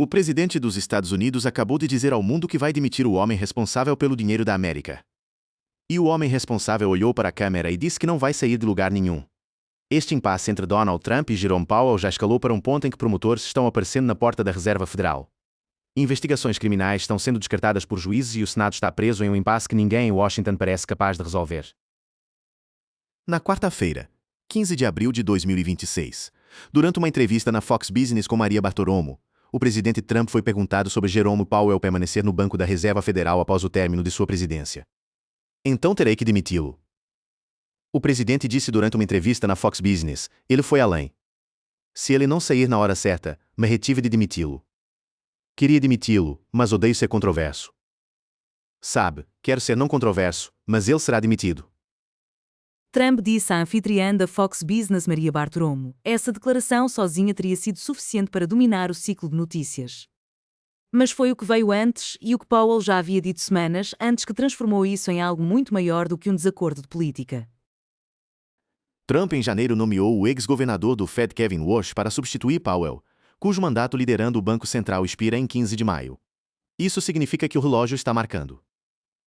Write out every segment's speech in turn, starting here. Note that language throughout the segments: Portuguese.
O presidente dos Estados Unidos acabou de dizer ao mundo que vai demitir o homem responsável pelo dinheiro da América. E o homem responsável olhou para a câmera e disse que não vai sair de lugar nenhum. Este impasse entre Donald Trump e Jerome Powell já escalou para um ponto em que promotores estão aparecendo na porta da Reserva Federal. Investigações criminais estão sendo descartadas por juízes e o Senado está preso em um impasse que ninguém em Washington parece capaz de resolver. Na quarta-feira, 15 de abril de 2026, durante uma entrevista na Fox Business com Maria Bartiromo, o presidente Trump foi perguntado sobre Jerome Powell permanecer no Banco da Reserva Federal após o término de sua presidência. Então terei que demiti-lo. O presidente disse durante uma entrevista na Fox Business, ele foi além. Se ele não sair na hora certa, me retive de demiti-lo. Queria demiti-lo, mas odeio ser controverso. Sabe, quero ser não controverso, mas ele será demitido. Trump disse à anfitriã da Fox Business Maria Bartiromo, essa declaração sozinha teria sido suficiente para dominar o ciclo de notícias. Mas foi o que veio antes e o que Powell já havia dito semanas antes que transformou isso em algo muito maior do que um desacordo de política. Trump em janeiro nomeou o ex-governador do Fed Kevin Warsh para substituir Powell, cujo mandato liderando o Banco Central expira em 15 de maio. Isso significa que o relógio está marcando.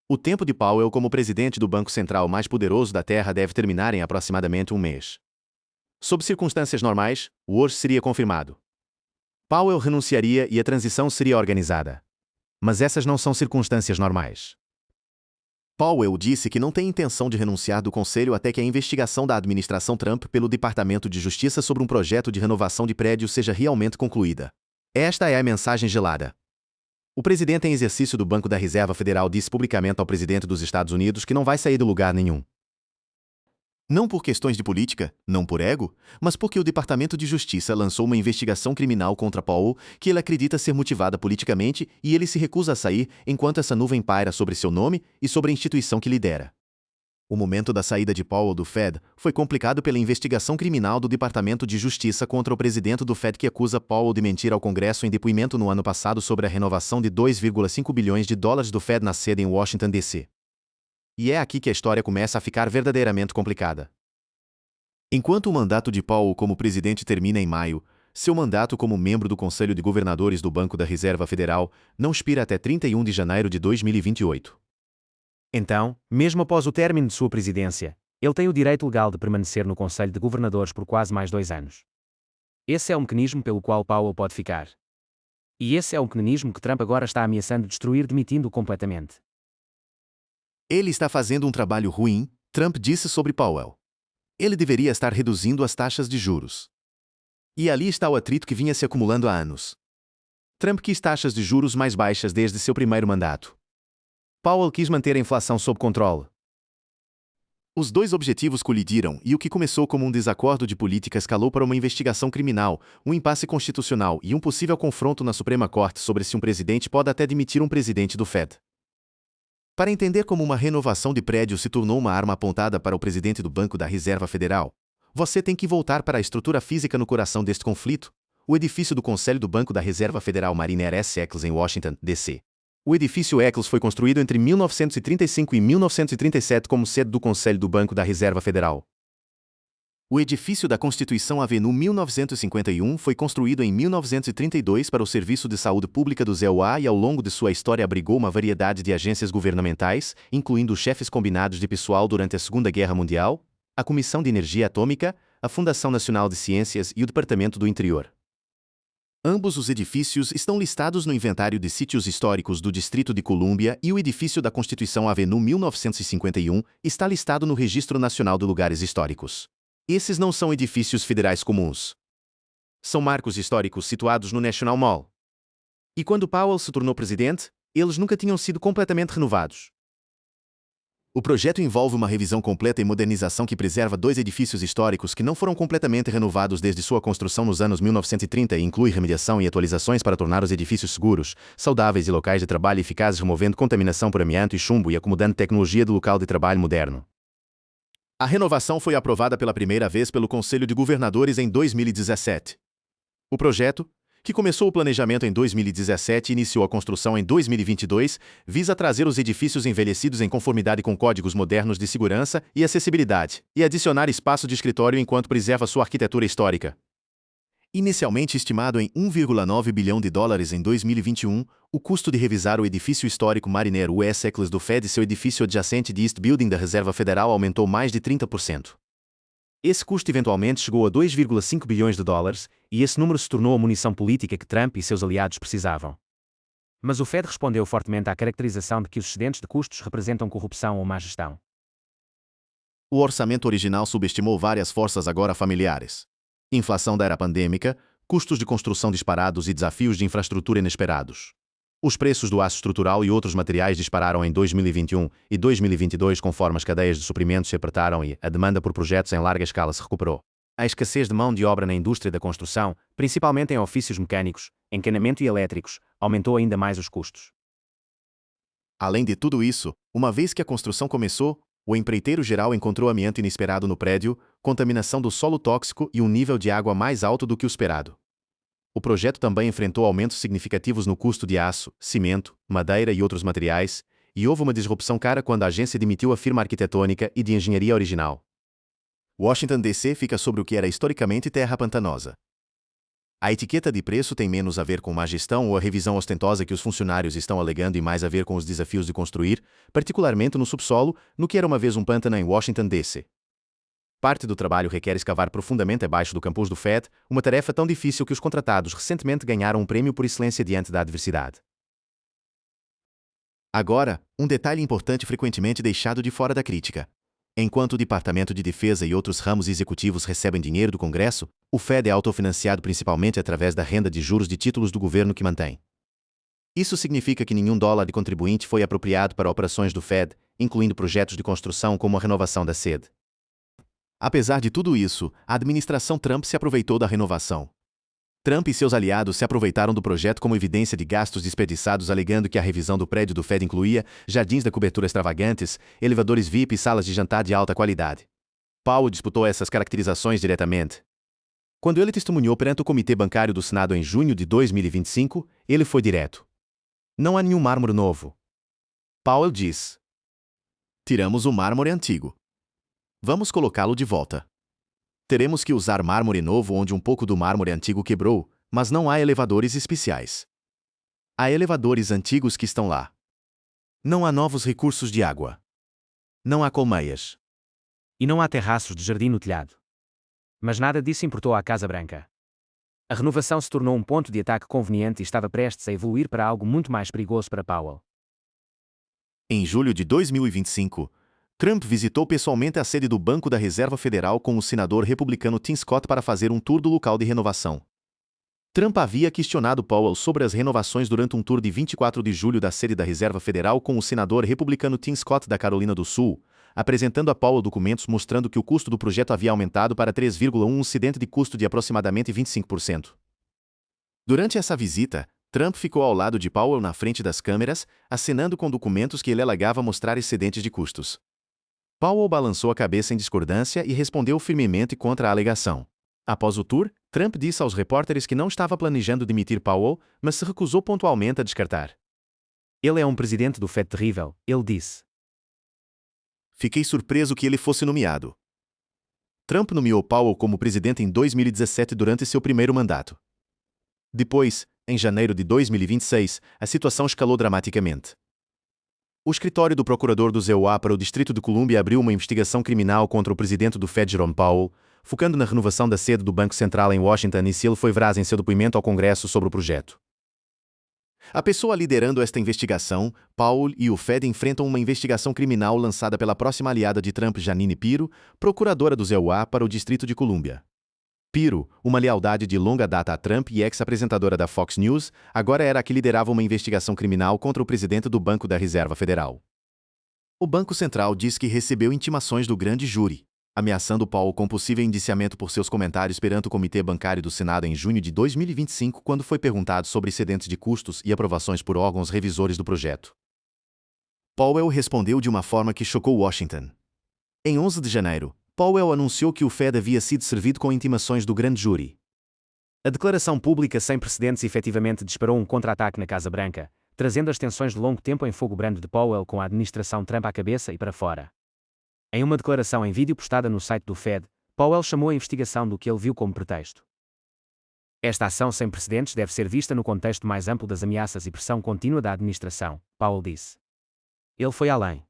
O tempo de Powell como presidente do Banco Central mais poderoso da Terra deve terminar em aproximadamente um mês. Sob circunstâncias normais, Warsh seria confirmado. Powell renunciaria e a transição seria organizada. Mas essas não são circunstâncias normais. Powell disse que não tem intenção de renunciar do Conselho até que a investigação da administração Trump pelo Departamento de Justiça sobre um projeto de renovação de prédios seja realmente concluída. Esta é a mensagem gelada. O presidente em exercício do Banco da Reserva Federal disse publicamente ao presidente dos Estados Unidos que não vai sair de lugar nenhum. Não por questões de política, não por ego, mas porque o Departamento de Justiça lançou uma investigação criminal contra Powell que ele acredita ser motivada politicamente e ele se recusa a sair enquanto essa nuvem paira sobre seu nome e sobre a instituição que lidera. O momento da saída de Powell do Fed foi complicado pela investigação criminal do Departamento de Justiça contra o presidente do Fed que acusa Powell de mentir ao Congresso em depoimento no ano passado sobre a renovação de 2,5 bilhões de dólares do Fed na sede em Washington, D.C. E é aqui que a história começa a ficar verdadeiramente complicada. Enquanto o mandato de Powell como presidente termina em maio, seu mandato como membro do Conselho de Governadores do Banco da Reserva Federal não expira até 31 de janeiro de 2028. Então, mesmo após o término de sua presidência, ele tem o direito legal de permanecer no Conselho de Governadores por quase mais 2 anos. Esse é o mecanismo pelo qual Powell pode ficar. E esse é o mecanismo que Trump agora está ameaçando destruir demitindo-o completamente. Ele está fazendo um trabalho ruim, Trump disse sobre Powell. Ele deveria estar reduzindo as taxas de juros. E ali está o atrito que vinha se acumulando há anos. Trump quis taxas de juros mais baixas desde seu primeiro mandato. Powell quis manter a inflação sob controle. Os dois objetivos colidiram e o que começou como um desacordo de política escalou para uma investigação criminal, um impasse constitucional e um possível confronto na Suprema Corte sobre se um presidente pode até demitir um presidente do Fed. Para entender como uma renovação de prédio se tornou uma arma apontada para o presidente do Banco da Reserva Federal, você tem que voltar para a estrutura física no coração deste conflito, o edifício do Conselho do Banco da Reserva Federal Mariner S. Eccles em Washington, D.C. O edifício Eccles foi construído entre 1935 e 1937 como sede do Conselho do Banco da Reserva Federal. O edifício da Constituição Avenue 1951 foi construído em 1932 para o Serviço de Saúde Pública do ZEUA e ao longo de sua história abrigou uma variedade de agências governamentais, incluindo os chefes combinados de pessoal durante a Segunda Guerra Mundial, a Comissão de Energia Atômica, a Fundação Nacional de Ciências e o Departamento do Interior. Ambos os edifícios estão listados no Inventário de Sítios Históricos do Distrito de Colômbia e o edifício da Constituição Avenue 1951 está listado no Registro Nacional de Lugares Históricos. Esses não são edifícios federais comuns. São marcos históricos situados no National Mall. E quando Powell se tornou presidente, eles nunca tinham sido completamente renovados. O projeto envolve uma revisão completa e modernização que preserva 2 edifícios históricos que não foram completamente renovados desde sua construção nos anos 1930 e inclui remediação e atualizações para tornar os edifícios seguros, saudáveis e locais de trabalho eficazes, removendo contaminação por amianto e chumbo e acomodando tecnologia do local de trabalho moderno. A renovação foi aprovada pela primeira vez pelo Conselho de Governadores em 2017. O projeto, que começou o planejamento em 2017 e iniciou a construção em 2022, visa trazer os edifícios envelhecidos em conformidade com códigos modernos de segurança e acessibilidade, e adicionar espaço de escritório enquanto preserva sua arquitetura histórica. Inicialmente estimado em 1,9 bilhão de dólares em 2021, o custo de revisar o edifício histórico Mariner US Eccles do Fed e seu edifício adjacente de East Building da Reserva Federal aumentou mais de 30%. Esse custo eventualmente chegou a 2,5 bilhões de dólares, e esse número se tornou a munição política que Trump e seus aliados precisavam. Mas o Fed respondeu fortemente à caracterização de que os excedentes de custos representam corrupção ou má gestão. O orçamento original subestimou várias forças agora familiares: inflação da era pandêmica, custos de construção disparados e desafios de infraestrutura inesperados. Os preços do aço estrutural e outros materiais dispararam em 2021 e 2022 conforme as cadeias de suprimentos se apertaram e a demanda por projetos em larga escala se recuperou. A escassez de mão de obra na indústria da construção, principalmente em ofícios mecânicos, encanamento e elétricos, aumentou ainda mais os custos. Além de tudo isso, uma vez que a construção começou, o empreiteiro geral encontrou amianto inesperado no prédio, contaminação do solo tóxico e um nível de água mais alto do que o esperado. O projeto também enfrentou aumentos significativos no custo de aço, cimento, madeira e outros materiais, e houve uma disrupção cara quando a agência demitiu a firma arquitetônica e de engenharia original. Washington, D.C. fica sobre o que era historicamente terra pantanosa. A etiqueta de preço tem menos a ver com má gestão ou a revisão ostentosa que os funcionários estão alegando e mais a ver com os desafios de construir, particularmente no subsolo, no que era uma vez um pântano em Washington, D.C. Parte do trabalho requer escavar profundamente abaixo do campus do Fed, uma tarefa tão difícil que os contratados recentemente ganharam um prêmio por excelência diante da adversidade. Agora, um detalhe importante frequentemente deixado de fora da crítica. Enquanto o Departamento de Defesa e outros ramos executivos recebem dinheiro do Congresso, o Fed é autofinanciado principalmente através da renda de juros de títulos do governo que mantém. Isso significa que nenhum dólar de contribuinte foi apropriado para operações do Fed, incluindo projetos de construção como a renovação da sede. Apesar de tudo isso, a administração Trump se aproveitou da renovação. Trump e seus aliados se aproveitaram do projeto como evidência de gastos desperdiçados, alegando que a revisão do prédio do Fed incluía jardins da cobertura extravagantes, elevadores VIP e salas de jantar de alta qualidade. Powell disputou essas caracterizações diretamente. Quando ele testemunhou perante o Comitê Bancário do Senado em junho de 2025, ele foi direto. Não há nenhum mármore novo. Powell diz: tiramos o mármore antigo. Vamos colocá-lo de volta. Teremos que usar mármore novo onde um pouco do mármore antigo quebrou, mas não há elevadores especiais. Há elevadores antigos que estão lá. Não há novos recursos de água. Não há colmeias. E não há terraços de jardim no telhado. Mas nada disso importou à Casa Branca. A renovação se tornou um ponto de ataque conveniente e estava prestes a evoluir para algo muito mais perigoso para Powell. Em julho de 2025, Trump visitou pessoalmente a sede do Banco da Reserva Federal com o senador republicano Tim Scott para fazer um tour do local de renovação. Trump havia questionado Powell sobre as renovações durante um tour de 24 de julho da sede da Reserva Federal com o senador republicano Tim Scott da Carolina do Sul, apresentando a Powell documentos mostrando que o custo do projeto havia aumentado para 3,1 um excedente de custo de aproximadamente 25%. Durante essa visita, Trump ficou ao lado de Powell na frente das câmeras, acenando com documentos que ele alegava mostrar excedentes de custos. Powell balançou a cabeça em discordância e respondeu firmemente contra a alegação. Após o tour, Trump disse aos repórteres que não estava planejando demitir Powell, mas se recusou pontualmente a descartar. Ele é um presidente do Fed terrível, ele disse. Fiquei surpreso que ele fosse nomeado. Trump nomeou Powell como presidente em 2017 durante seu primeiro mandato. Depois, em janeiro de 2026, a situação escalou dramaticamente. O escritório do procurador do ZEUA para o Distrito de Colômbia abriu uma investigação criminal contra o presidente do Fed, Jerome Powell, focando na renovação da sede do Banco Central em Washington e se ele foi veraz em seu depoimento ao Congresso sobre o projeto. A pessoa liderando esta investigação, Powell e o Fed enfrentam uma investigação criminal lançada pela próxima aliada de Trump, Jeanine Pirro, procuradora do ZEUA para o Distrito de Colômbia. Pirro, uma lealdade de longa data a Trump e ex-apresentadora da Fox News, agora era a que liderava uma investigação criminal contra o presidente do Banco da Reserva Federal. O Banco Central diz que recebeu intimações do grande júri, ameaçando Powell com possível indiciamento por seus comentários perante o Comitê Bancário do Senado em junho de 2025, quando foi perguntado sobre excedentes de custos e aprovações por órgãos revisores do projeto. Powell respondeu de uma forma que chocou Washington. Em 11 de janeiro, Powell anunciou que o Fed havia sido servido com intimações do grande júri. A declaração pública sem precedentes efetivamente disparou um contra-ataque na Casa Branca, trazendo as tensões de longo tempo em fogo brando de Powell com a administração Trump à cabeça e para fora. Em uma declaração em vídeo postada no site do Fed, Powell chamou a investigação do que ele viu como pretexto. Esta ação sem precedentes deve ser vista no contexto mais amplo das ameaças e pressão contínua da administração, Powell disse. Ele foi além.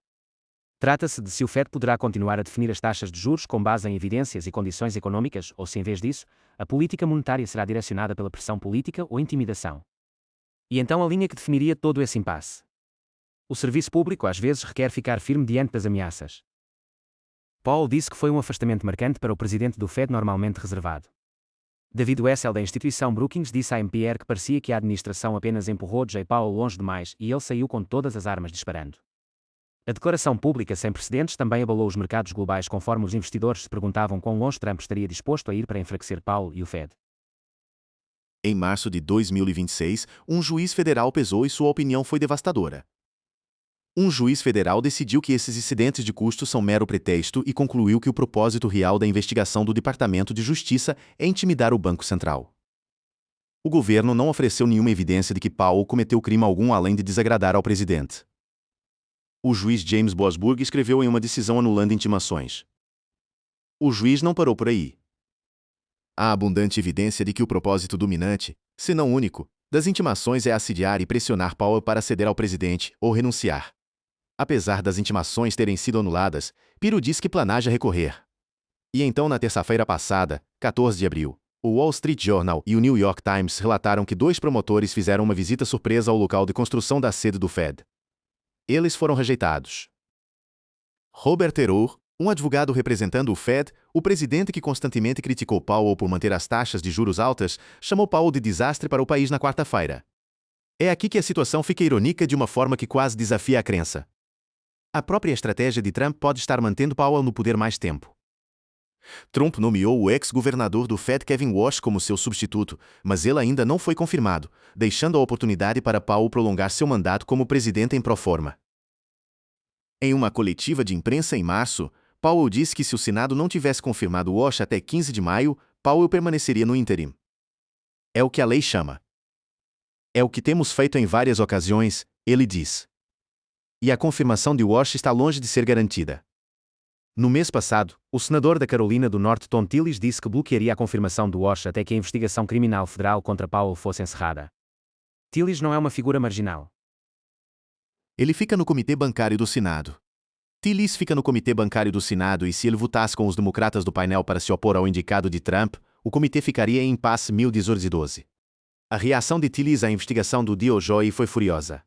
Trata-se de se o Fed poderá continuar a definir as taxas de juros com base em evidências e condições econômicas ou se, em vez disso, a política monetária será direcionada pela pressão política ou intimidação. E então a linha que definiria todo esse impasse. O serviço público às vezes requer ficar firme diante das ameaças. Powell disse que foi um afastamento marcante para o presidente do Fed normalmente reservado. David Wessel da instituição Brookings disse à NPR que parecia que a administração apenas empurrou Jay Powell longe demais e ele saiu com todas as armas disparando. A declaração pública sem precedentes também abalou os mercados globais conforme os investidores se perguntavam quão longe Trump estaria disposto a ir para enfraquecer Powell e o Fed. Em março de 2026, um juiz federal pesou e sua opinião foi devastadora. Um juiz federal decidiu que esses incidentes de custo são mero pretexto e concluiu que o propósito real da investigação do Departamento de Justiça é intimidar o Banco Central. O governo não ofereceu nenhuma evidência de que Powell cometeu crime algum além de desagradar ao presidente. O juiz James Bosburg escreveu em uma decisão anulando intimações. O juiz não parou por aí. Há abundante evidência de que o propósito dominante, se não único, das intimações é assediar e pressionar Powell para ceder ao presidente ou renunciar. Apesar das intimações terem sido anuladas, Piro diz que planeja recorrer. E então, na terça-feira passada, 14 de abril, o Wall Street Journal e o New York Times relataram que 2 promotores fizeram uma visita surpresa ao local de construção da sede do Fed. Eles foram rejeitados. Robert Terror, um advogado representando o Fed, o presidente que constantemente criticou Powell por manter as taxas de juros altas, chamou Powell de desastre para o país na quarta-feira. É aqui que a situação fica irônica de uma forma que quase desafia a crença. A própria estratégia de Trump pode estar mantendo Powell no poder mais tempo. Trump nomeou o ex-governador do Fed Kevin Walsh como seu substituto, mas ele ainda não foi confirmado, deixando a oportunidade para Powell prolongar seu mandato como presidente em pro forma. Em uma coletiva de imprensa em março, Powell disse que se o Senado não tivesse confirmado Walsh até 15 de maio, Powell permaneceria no ínterim. É o que a lei chama. É o que temos feito em várias ocasiões, ele diz. E a confirmação de Walsh está longe de ser garantida. No mês passado, o senador da Carolina do Norte Thom Tillis disse que bloquearia a confirmação de Walsh até que a investigação criminal federal contra Powell fosse encerrada. Tillis não é uma figura marginal. Ele fica no Comitê Bancário do Senado. Tillis fica no Comitê Bancário do Senado e se ele votasse com os democratas do painel para se opor ao indicado de Trump, o comitê ficaria em impasse 2012. A reação de Tillis à investigação do DOJ foi furiosa.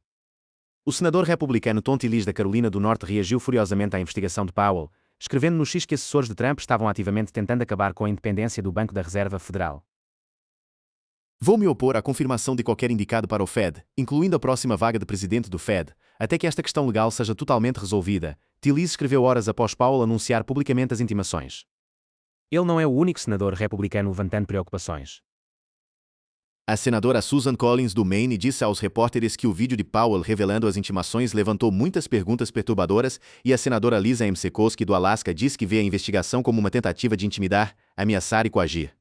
O senador republicano Thom Tillis da Carolina do Norte reagiu furiosamente à investigação de Powell, escrevendo no X que assessores de Trump estavam ativamente tentando acabar com a independência do Banco da Reserva Federal. Vou me opor à confirmação de qualquer indicado para o Fed, incluindo a próxima vaga de presidente do Fed, até que esta questão legal seja totalmente resolvida, Tillis escreveu horas após Powell anunciar publicamente as intimações. Ele não é o único senador republicano levantando preocupações. A senadora Susan Collins do Maine disse aos repórteres que o vídeo de Powell revelando as intimações levantou muitas perguntas perturbadoras e a senadora Lisa Murkowski do Alasca disse que vê a investigação como uma tentativa de intimidar, ameaçar e coagir.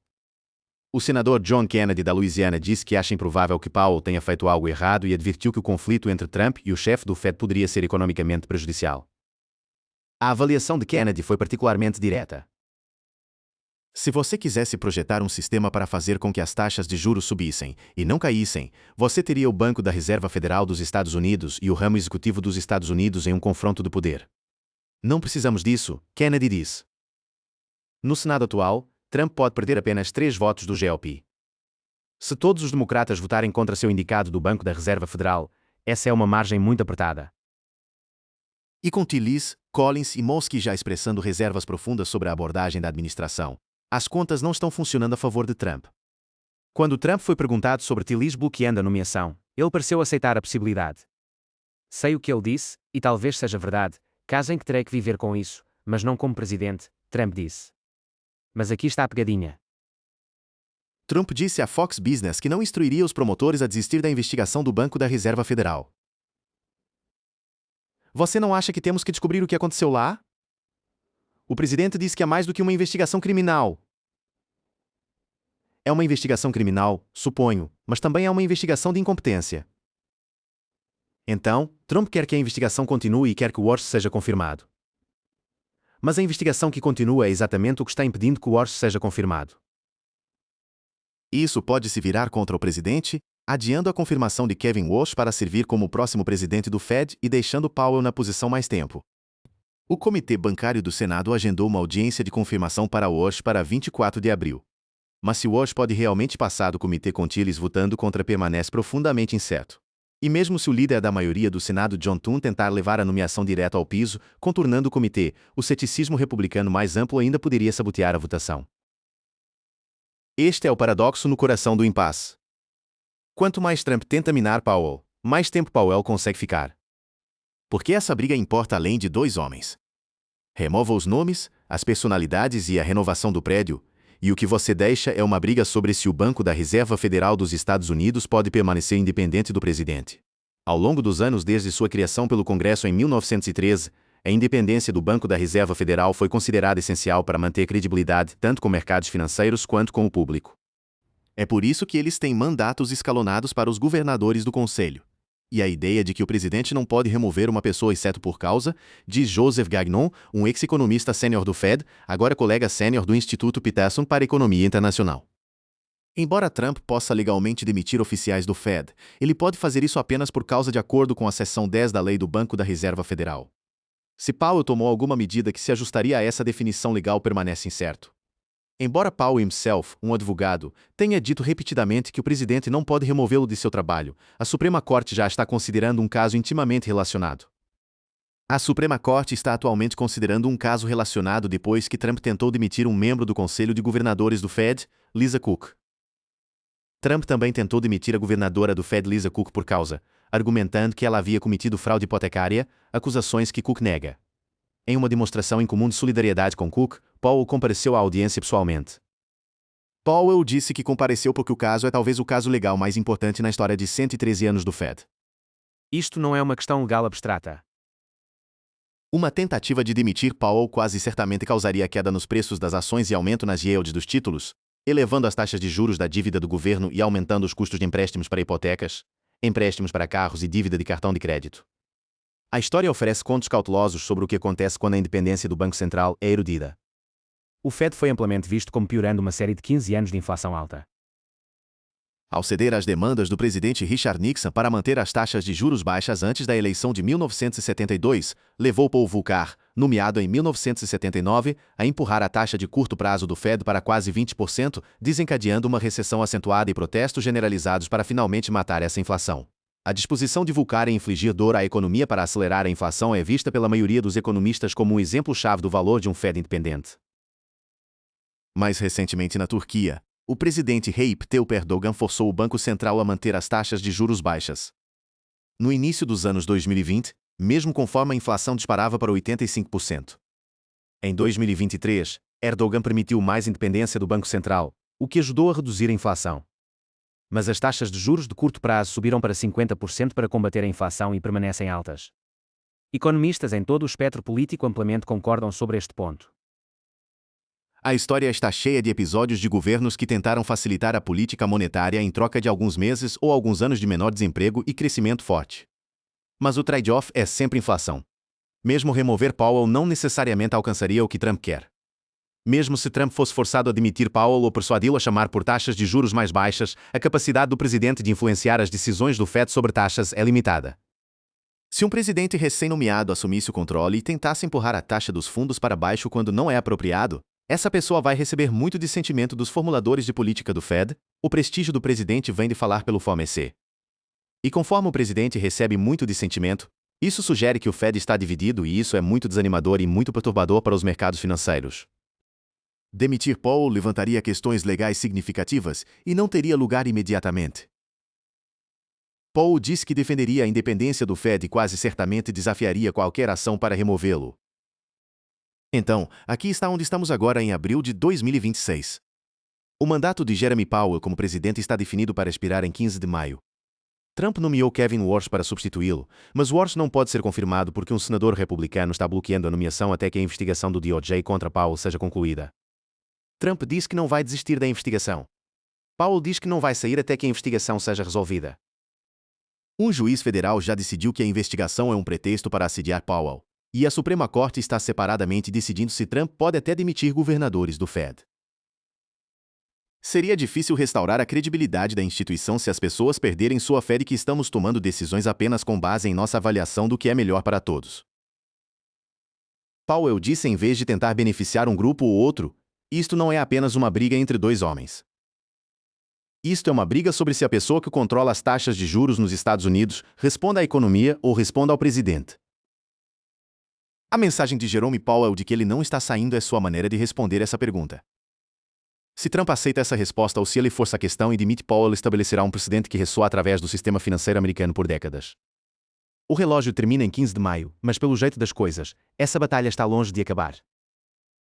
O senador John Kennedy da Louisiana disse que acha improvável que Powell tenha feito algo errado e advertiu que o conflito entre Trump e o chefe do Fed poderia ser economicamente prejudicial. A avaliação de Kennedy foi particularmente direta. Se você quisesse projetar um sistema para fazer com que as taxas de juros subissem e não caíssem, você teria o Banco da Reserva Federal dos Estados Unidos e o ramo executivo dos Estados Unidos em um confronto de poder. Não precisamos disso, Kennedy diz. No Senado atual, Trump pode perder apenas 3 votos do GOP. Se todos os democratas votarem contra seu indicado do Banco da Reserva Federal, essa é uma margem muito apertada. E com Tillis, Collins e Murkowski já expressando reservas profundas sobre a abordagem da administração, as contas não estão funcionando a favor de Trump. Quando Trump foi perguntado sobre Tillis bloqueando a nomeação, ele pareceu aceitar a possibilidade. Sei o que ele disse, e talvez seja verdade, caso em que terei que viver com isso, mas não como presidente, Trump disse. Mas aqui está a pegadinha. Trump disse à Fox Business que não instruiria os promotores a desistir da investigação do Banco da Reserva Federal. Você não acha que temos que descobrir o que aconteceu lá? O presidente disse que é mais do que uma investigação criminal. É uma investigação criminal, suponho, mas também é uma investigação de incompetência. Então, Trump quer que a investigação continue e quer que o Walsh seja confirmado. Mas a investigação que continua é exatamente o que está impedindo que o Walsh seja confirmado. Isso pode se virar contra o presidente, adiando a confirmação de Kevin Walsh para servir como o próximo presidente do Fed e deixando Powell na posição mais tempo. O Comitê Bancário do Senado agendou uma audiência de confirmação para Walsh para 24 de abril. Mas se Walsh pode realmente passar do comitê com Tillis votando contra permanece profundamente incerto. E mesmo se o líder da maioria do Senado, John Thune, tentar levar a nomeação direta ao piso, contornando o comitê, o ceticismo republicano mais amplo ainda poderia sabotear a votação. Este é o paradoxo no coração do impasse. Quanto mais Trump tenta minar Powell, mais tempo Powell consegue ficar. Porque essa briga importa além de dois homens. Remova os nomes, as personalidades e a renovação do prédio, e o que você deixa é uma briga sobre se o Banco da Reserva Federal dos Estados Unidos pode permanecer independente do presidente. Ao longo dos anos desde sua criação pelo Congresso em 1913, a independência do Banco da Reserva Federal foi considerada essencial para manter credibilidade tanto com mercados financeiros quanto com o público. É por isso que eles têm mandatos escalonados para os governadores do Conselho. E a ideia de que o presidente não pode remover uma pessoa exceto por causa, diz Joseph Gagnon, um ex-economista sênior do Fed, agora colega sênior do Instituto Peterson para Economia Internacional. Embora Trump possa legalmente demitir oficiais do Fed, ele pode fazer isso apenas por causa de acordo com a seção 10 da Lei do Banco da Reserva Federal. Se Powell tomou alguma medida que se ajustaria a essa definição legal permanece incerto. Embora Powell himself, um advogado, tenha dito repetidamente que o presidente não pode removê-lo de seu trabalho, a Suprema Corte já está considerando um caso intimamente relacionado. A Suprema Corte está atualmente considerando um caso relacionado depois que Trump tentou demitir um membro do Conselho de Governadores do Fed, Lisa Cook. Trump também tentou demitir a governadora do Fed, Lisa Cook, por causa, argumentando que ela havia cometido fraude hipotecária, acusações que Cook nega. Em uma demonstração incomum de solidariedade com Cook, Powell compareceu à audiência pessoalmente. Powell disse que compareceu porque o caso é talvez o caso legal mais importante na história de 113 anos do Fed. Isto não é uma questão legal abstrata. Uma tentativa de demitir Powell quase certamente causaria queda nos preços das ações e aumento nas yields dos títulos, elevando as taxas de juros da dívida do governo e aumentando os custos de empréstimos para hipotecas, empréstimos para carros e dívida de cartão de crédito. A história oferece contos cautelosos sobre o que acontece quando a independência do Banco Central é erodida. O Fed foi amplamente visto como piorando uma série de 15 anos de inflação alta. Ao ceder às demandas do presidente Richard Nixon para manter as taxas de juros baixas antes da eleição de 1972, levou Paul Volcker, nomeado em 1979, a empurrar a taxa de curto prazo do Fed para quase 20%, desencadeando uma recessão acentuada e protestos generalizados para finalmente matar essa inflação. A disposição de Volcker em infligir dor à economia para acelerar a inflação é vista pela maioria dos economistas como um exemplo-chave do valor de um Fed independente. Mais recentemente na Turquia, o presidente Recep Tayyip Erdogan forçou o Banco Central a manter as taxas de juros baixas. No início dos anos 2020, mesmo conforme a inflação disparava para 85%. Em 2023, Erdogan permitiu mais independência do Banco Central, o que ajudou a reduzir a inflação. Mas as taxas de juros de curto prazo subiram para 50% para combater a inflação e permanecem altas. Economistas em todo o espectro político amplamente concordam sobre este ponto. A história está cheia de episódios de governos que tentaram facilitar a política monetária em troca de alguns meses ou alguns anos de menor desemprego e crescimento forte. Mas o trade-off é sempre inflação. Mesmo remover Powell não necessariamente alcançaria o que Trump quer. Mesmo se Trump fosse forçado a demitir Powell ou persuadi-lo a chamar por taxas de juros mais baixas, a capacidade do presidente de influenciar as decisões do Fed sobre taxas é limitada. Se um presidente recém-nomeado assumisse o controle e tentasse empurrar a taxa dos fundos para baixo quando não é apropriado, essa pessoa vai receber muito dissentimento dos formuladores de política do Fed. O prestígio do presidente vem de falar pelo FOMC. E conforme o presidente recebe muito dissentimento, isso sugere que o Fed está dividido e isso é muito desanimador e muito perturbador para os mercados financeiros. Demitir Powell levantaria questões legais significativas e não teria lugar imediatamente. Powell disse que defenderia a independência do Fed e quase certamente desafiaria qualquer ação para removê-lo. Então, aqui está onde estamos agora em abril de 2026. O mandato de Jeremy Powell como presidente está definido para expirar em 15 de maio. Trump nomeou Kevin Walsh para substituí-lo, mas Walsh não pode ser confirmado porque um senador republicano está bloqueando a nomeação até que a investigação do DOJ contra Powell seja concluída. Trump disse que não vai desistir da investigação. Powell diz que não vai sair até que a investigação seja resolvida. Um juiz federal já decidiu que a investigação é um pretexto para assediar Powell, e a Suprema Corte está separadamente decidindo se Trump pode até demitir governadores do Fed. Seria difícil restaurar a credibilidade da instituição se as pessoas perderem sua fé de que estamos tomando decisões apenas com base em nossa avaliação do que é melhor para todos. Powell disse em vez de tentar beneficiar um grupo ou outro, isto não é apenas uma briga entre dois homens. Isto é uma briga sobre se a pessoa que controla as taxas de juros nos Estados Unidos responda à economia ou responda ao presidente. A mensagem de Jerome Powell de que ele não está saindo é sua maneira de responder essa pergunta. Se Trump aceita essa resposta ou se ele força a questão e demite Powell, estabelecerá um precedente que ressoa através do sistema financeiro americano por décadas. O relógio termina em 15 de maio, mas pelo jeito das coisas, essa batalha está longe de acabar.